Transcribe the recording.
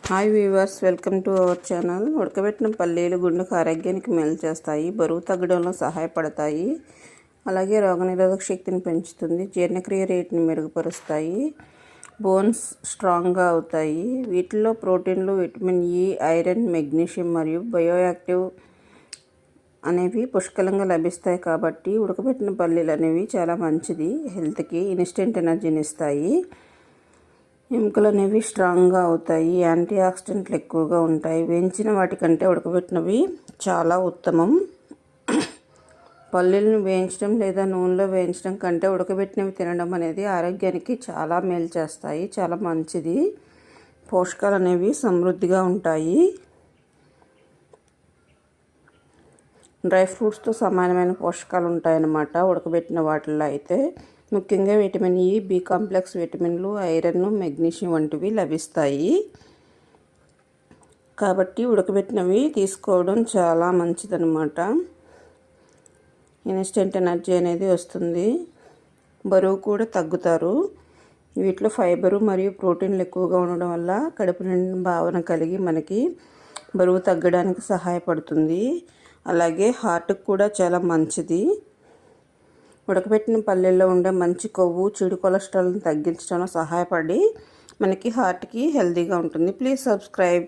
Hi weavers, welcome to our channel. ఉడకబెట్టిన పల్లీలు గుండెకు ఆరోగ్యానికి మేలు చేస్తాయి, బరువు తగ్గడంలో సహాయపడతాయి, అలాగే రోగనిరోధక శక్తిని పెంచుతుంది, జీర్ణక్రియ రేటుని మెరుగుపరుస్తాయి, బోన్స్ స్ట్రాంగ్గా అవుతాయి. వీటిల్లో ప్రోటీన్లు, విటమిన్ ఇ, ఐరన్, మెగ్నీషియం మరియు బయోయాక్టివ్ అనేవి పుష్కలంగా లభిస్తాయి. కాబట్టి ఉడకబెట్టిన పల్లీలు అనేవి చాలా మంచిది. హెల్త్కి ఇన్స్టెంట్ ఎనర్జీని ఇస్తాయి. ఎముకలు అనేవి స్ట్రాంగ్గా అవుతాయి, యాంటీ ఆక్సిడెంట్లు ఎక్కువగా ఉంటాయి. వేయించిన వాటికంటే ఉడకబెట్టినవి చాలా ఉత్తమం. పల్లీలను వేయించడం లేదా నూనెలో వేయించడం కంటే ఉడకబెట్టినవి తినడం అనేది ఆరోగ్యానికి చాలా మేలు చేస్తాయి, చాలా మంచిది. పోషకాలు అనేవి సమృద్ధిగా ఉంటాయి. డ్రై ఫ్రూట్స్తో సమానమైన పోషకాలు ఉంటాయన్నమాట ఉడకబెట్టిన వాటిల్లో అయితే. ముఖ్యంగా విటమిన్ ఇ, బి కాంప్లెక్స్ విటమిన్లు, ఐరన్, మెగ్నీషియం వంటివి లభిస్తాయి. కాబట్టి ఉడకబెట్టినవి తీసుకోవడం చాలా మంచిదన్నమాట. ఇన్స్టెంట్ ఎనర్జీ అనేది వస్తుంది, బరువు కూడా తగ్గుతారు. వీటిలో ఫైబరు మరియు ప్రోటీన్లు ఎక్కువగా ఉండడం వల్ల కడుపు నిండిన భావన కలిగి మనకి బరువు తగ్గడానికి సహాయపడుతుంది. అలాగే హార్ట్కి కూడా చాలా మంచిది. ఉడకబెట్టిన పల్లీల్లో ఉండే మంచి కొవ్వు చెడు కొలెస్ట్రాల్ని తగ్గించడంలో సహాయపడి మనకి హార్ట్కి హెల్తీగా ఉంటుంది. Please subscribe.